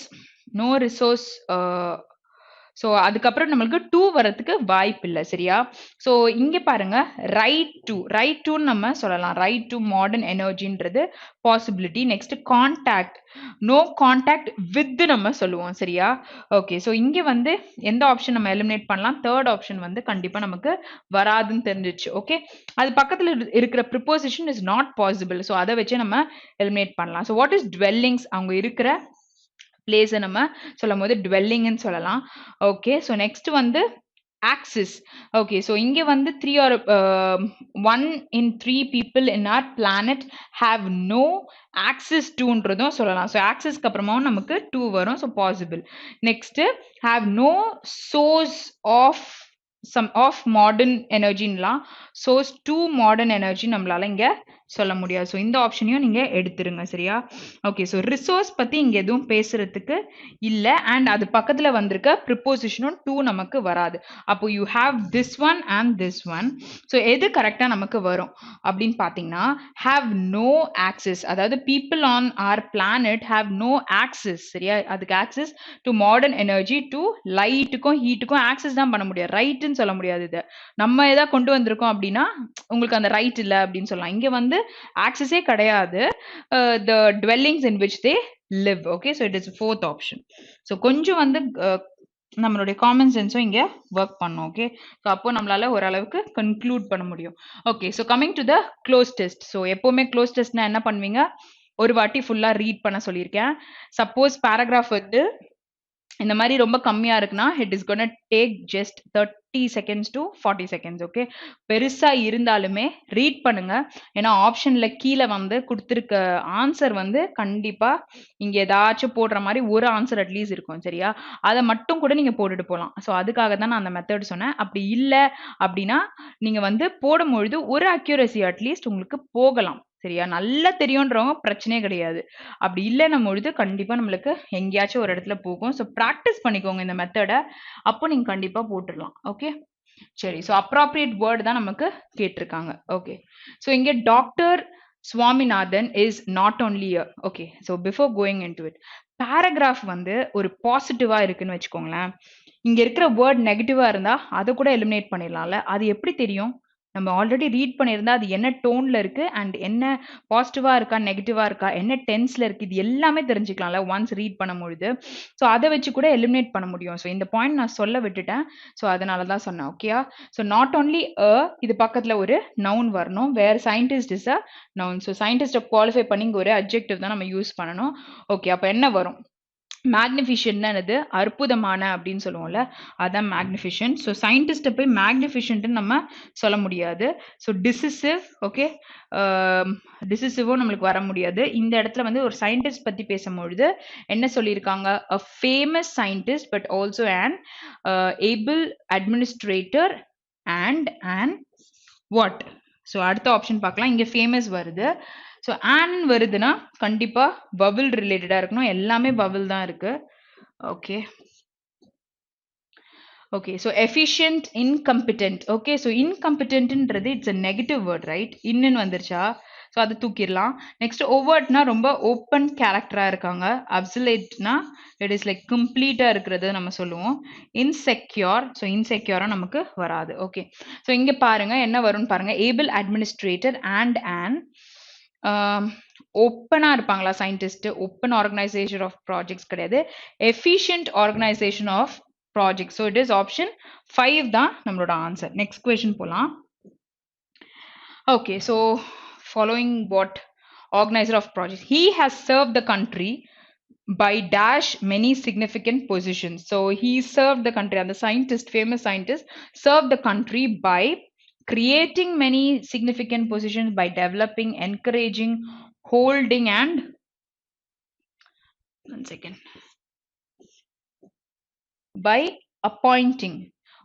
நோ ரிசோர்ஸ், ஸோ அதுக்கப்புறம் நம்மளுக்கு டூ வரதுக்கு வாய்ப்பு இல்லை. சரியா? ஸோ இங்கே பாருங்க, ரைட் டுன்னு நம்ம சொல்லலாம். ரைட் டு மாடர்ன் எனர்ஜின்றது possibility. Next contact, no contact with நம்ம சொல்லுவோம். சரியா? ஓகே, ஸோ இங்கே வந்து எந்த ஆப்ஷன் நம்ம எலிமினேட் பண்ணலாம்? தேர்ட் ஆப்ஷன் வந்து கண்டிப்பாக நமக்கு வராதுன்னு தெரிஞ்சிச்சு. ஓகே, அது பக்கத்தில் இருக்கிற preposition is not possible. So அதை வச்சு நம்ம எலிமினேட் பண்ணலாம். So what is dwellings? அவங்க இருக்கிற பிளேஸை நம்ம சொல்லும் போது டுவெல்லிங்னு சொல்லலாம். ஓகே, ஸோ நெக்ஸ்ட் வந்து ஆக்சிஸ். ஓகே, ஸோ இங்கே வந்து 3 or 1 in 3 people in our planet have no access toன்றதும் சொல்லலாம். ஸோ ஆக்சிஸ்க்கு அப்புறமாவும் நமக்கு 2 வரும். So possible. Next have no source of modern எனர்ஜின்லாம் சோர்ஸ் டு மாடர்ன் எனர்ஜி நம்மளால இங்க சொல்ல முடியாது. ஸோ இந்த ஆப்ஷனையும் நீங்க எடுத்துருங்க. சரியா? ஓகே, ஸோ ரிசோர்ஸ் பத்தி இங்க எதுவும் பேசுறதுக்கு இல்ல. அண்ட் அது பக்கத்துல வந்திருக்க ப்ரிப்போசிஷனும் டூ நமக்கு வராது. அப்போ you have this one and this one. So எது கரெக்டா நமக்கு வரும் அப்படின்னு பாத்தீங்கன்னா ஹாவ் நோ ஆக்சஸ், அதாவது people on our planet have no access. சரியா? அதுக்கு access to modern energy, to லைட்டுக்கும் ஹீட்டுக்கும் ஆக்சஸ் தான் பண்ண முடியாது. ரைட்னு சொல்ல முடியாது. இதை நம்ம எதா கொண்டு வந்திருக்கோம் அப்படின்னா உங்களுக்கு அந்த ரைட் இல்லை அப்படின்னு சொல்லலாம். இங்க வந்து ஆக்சஸே கிடையாது. the dwellings in which they live. Okay, so it is fourth option. So கொஞ்சம் வந்து நம்மளுடைய காமன் சென்ஸும் இங்க ஒர்க் பண்ணும். ஓகே, ஸோ அப்போ நம்மளால ஓரளவுக்கு கன்க்ளூட் பண்ண முடியும். Okay, so coming to the close test. So எப்பவுமே க்ளோஸ் டெஸ்ட்னா என்ன பண்ணுவீங்க, ஒரு வாட்டி ஃபுல்லா ரீட் பண்ண சொல்லியிருக்கேன். சப்போஸ் பேராகிராஃப் வந்து இந்த மாதிரி ரொம்ப கம்மியா இருக்குன்னா it is gonna take just 30 seconds to 40 seconds. Okay, பெருசா இருந்தாலுமே ரீட் பண்ணுங்க. ஏன்னா ஆப்ஷன்ல கீழே வந்து கொடுத்துருக்க ஆன்சர் வந்து கண்டிப்பா இங்க ஏதாச்சும் போடுற மாதிரி ஒரு ஆன்சர் அட்லீஸ்ட் இருக்கும். சரியா, அதை மட்டும் கூட நீங்க போட்டுட்டு போகலாம். ஸோ அதுக்காக தான் நான் அந்த மெத்தட் சொன்னேன். அப்படி இல்லை அப்படின்னா நீங்க வந்து போடும்பொழுது ஒரு அக்யூரசி அட்லீஸ்ட் உங்களுக்கு போகலாம். சரியா, நல்லா தெரியுன்றவங்க பிரச்சனையே கிடையாது. அப்படி இல்லைன்னும் பொழுது கண்டிப்பா நம்மளுக்கு எங்கேயாச்சும் ஒரு இடத்துல போகும். ஸோ ப்ராக்டிஸ் பண்ணிக்கோங்க இந்த மெத்தடை. அப்போ நீங்க கண்டிப்பா போட்டுடலாம். ஓகே, சரி. ஸோ அப்ராப்ரியேட் வேர்டு தான் நமக்கு கேட்டிருக்காங்க. ஓகே, ஸோ இங்கே doctor Swaminathan is not only okay. So before going in to it, paragraph வந்து ஒரு பாசிட்டிவா இருக்குன்னு வச்சுக்கோங்களேன். இங்க இருக்கிற வேர்ட் நெகட்டிவா இருந்தா அதை கூட எலிமினேட் பண்ணிடலாம்ல. அது எப்படி தெரியும்? நம்ம ஆல்ரெடி ரீட் பண்ணியிருந்தா அது என்ன டோன்ல இருக்கு அண்ட் என்ன பாசிட்டிவா இருக்கா நெகட்டிவா இருக்கா என்ன டென்ஸ்ல இருக்கு இது எல்லாமே தெரிஞ்சுக்கலாம்ல ஒன்ஸ் ரீட் பண்ணும்பொழுது. ஸோ அதை வச்சு கூட எலிமினேட் பண்ண முடியும். ஸோ இந்த பாயிண்ட் நான் சொல்ல விட்டுட்டேன். ஸோ அதனால தான் சொன்னேன். ஓகேயா, ஸோ நாட் ஓன்லி இது பக்கத்துல ஒரு நவுன் வரணும். Where scientist is a noun. So சயின்டிஸ்ட்டை குவாலிஃபை பண்ணி இங்க ஒரு அட்ஜெக்டிவ் தான் நம்ம யூஸ் பண்ணணும். ஓகே, அப்போ என்ன வரும்? மேக்னிஃபிஷன்ட்னா என்னது? அற்புதமான அப்படின்னு சொல்லுவோம்ல, அதான் மேக்னிஃபிஷன்ட். ஸோ சயின்டிஸ்ட்டை போய் மேக்னிஃபிஷன்ட்னு நம்ம சொல்ல முடியாது. ஸோ டிசிசிவ். ஓகே, டிசிசிவும் நம்மளுக்கு வர முடியாது. இந்த இடத்துல வந்து ஒரு சயின்டிஸ்ட் பத்தி பேசும்பொழுது என்ன சொல்லியிருக்காங்க? அ famous scientist but also an able administrator and an what? So அடுத்த ஆப்ஷன் பார்க்கலாம். இங்க ஃபேமஸ் வருது. ஸோ ஆன் வருதுன்னா கண்டிப்பா பபிள் ரிலேட்டடா இருக்கணும். எல்லாமே பபிள் தான் இருக்கு. Okay, okay. So efficient, incompetent. Okay, so இன்கம்பிட்டன்ட்ன்றது it's a negative word, right? இன்னுன்னு வந்துருச்சா? ஸோ அதை தூக்கிடலாம். நெக்ஸ்ட் ஓவர்ட்னா ரொம்ப ஓப்பன் கேரக்டரா இருக்காங்க. அப்சலேட்னா இட் இஸ் லைக் கம்ப்ளீட்டா இருக்கிறது நம்ம சொல்லுவோம். இன்செக்யூர், ஸோ இன்செக்யூரா நமக்கு வராது. ஓகே, ஸோ இங்க பாருங்க என்ன வரும்னு பாருங்க. ஏபிள் அட்மினிஸ்ட்ரேட்டர் அண்ட் an ஓப்பனா இருப்பாங்களா சயின்டிஸ்ட்? ஓப்பன் ஆர்கனைசேஷன் ஆஃப் ப்ராஜெக்ட்ஸ் கிடையாது, efficient organization of project. So it is option 5 தான் நம்மளோட ஆன்சர். நெக்ஸ்ட் கொஸ்டின் போலாம். Okay, so following what organizer of project, he has served the country by dash many significant positions. So he served the country, and the scientist, famous scientist, served the country by creating many significant positions, by developing, encouraging, holding and one second, by appointing.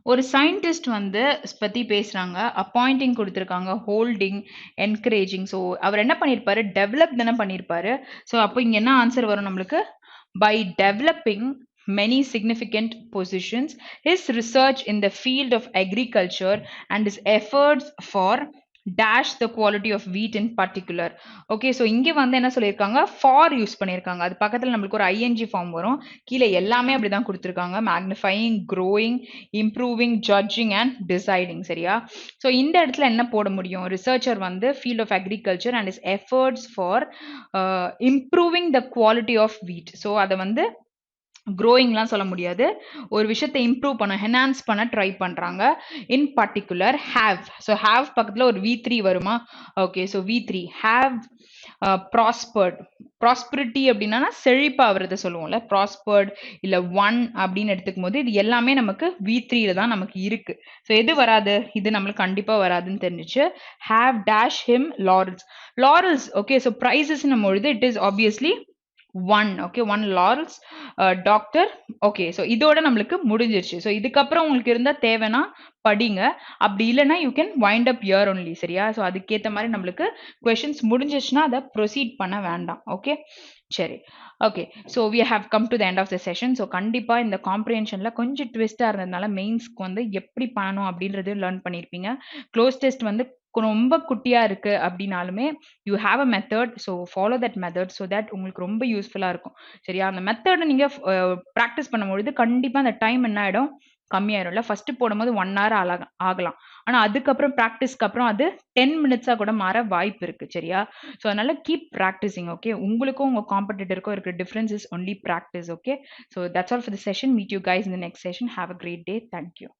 ஒரு scientist வந்து பத்தி பேசுறாங்க, appointing கொடுத்துருக்காங்க, holding, encouraging. So அவர் என்ன பண்ணியிருப்பாரு? Develop தானே பண்ணியிருப்பாரு. So அப்போ இங்க என்ன ஆன்சர் வரும் நம்மளுக்கு? By developing many significant positions, his research in the field of agriculture and his efforts for dash the quality of wheat in particular. Okay, so இங்கே வந்து என்ன சொல்லியிருக்காங்க? ஃபார் யூஸ் பண்ணியிருக்காங்க. அது பக்கத்தில் நம்மளுக்கு ஒரு ஐஎன்ஜி ஃபார்ம் வரும். கீழே எல்லாமே அப்படிதான் கொடுத்துருக்காங்க. Magnifying, growing, improving, judging and deciding. சரியா, ஸோ இந்த இடத்துல என்ன போட முடியும்? ரிசர்ச்சர் வந்து field of agriculture and is efforts for improving the quality of wheat. So அதை வந்து க்ரோயிங்லாம் சொல்ல முடியாது, ஒரு விஷயத்தை இம்ப்ரூவ் பண்ண, என்ஹான்ஸ் பண்ண ட்ரை பண்றாங்க. In particular have. So have பக்கத்துல ஒரு V3 வருமா? Okay, so V3 have ப்ராஸ்பர்ட். Prosperity அப்படின்னா செழிப்பா ஆகுறத சொல்லுவோம்ல, ப்ராஸ்பர்ட் இல்ல ஒன் அப்படின்னு எடுத்துக்கும் போது இது எல்லாமே நமக்கு V3ல தான் நமக்கு இருக்கு. ஸோ எது வராது? இது நம்மளுக்கு கண்டிப்பா வராதுன்னு தெரிஞ்சிச்சு. Have dash him laurels. Laurels. Okay, so prizes பொழுது it is obviously one. Okay, won laurels doctor. Okay, so இதோட நம்மளுக்கு முடிஞ்சிருச்சு. ஸோ இதுக்கப்புறம் உங்களுக்கு இருந்தா தேவைன்னா படிங்க, அப்படி இல்லைன்னா you can wind up year only. சரியா, ஸோ அதுக்கேற்ற மாதிரி நம்மளுக்கு கொஷின்ஸ் முடிஞ்சிச்சுன்னா அதை ப்ரொசீட் பண்ண வேண்டாம். ஓகே, சரி. Okay, so we have come to the end of the session. So கண்டிப்பாக இந்த காம்ப்ரிஹென்ஷனில் கொஞ்சம் ட்விஸ்ட்டாக இருந்ததுனால மெயின்ஸ்க்கு வந்து எப்படி பண்ணணும் அப்படின்றதையும் லேர்ன் பண்ணியிருப்பீங்க. க்ளோஸ் டெஸ்ட் வந்து ரொம்ப குட்டியா இருக்கு அப்படின்னாலுமே you have a method. So follow that method so that உங்களுக்கு ரொம்ப யூஸ்ஃபுல்லாக இருக்கும். சரியா, அந்த மெத்தடை நீங்கள் ப்ராக்டிஸ் பண்ணும்பொழுது கண்டிப்பாக அந்த டைம் என்ன ஆகிடும்? கம்மியாயிரும்ல. ஃபர்ஸ்ட் போடும்போது 1 ஹவர் ஆகலாம். ஆனா அதுக்கப்புறம் பிராக்டிஸ்க்கு அப்புறம் அது 10 மினிட்ஸா கூட மாற வாய்ப்பு இருக்கு. சரியா? ஸோ அதனால கீப் பிராக்டிசிங். ஓகே. உங்களுக்கும் உங்க காம்படிட்டருக்கும் இருக்கிற difference is only practice. Okay. So that's all for the session. Meet you guys in the next session. Have a great day. Thank you.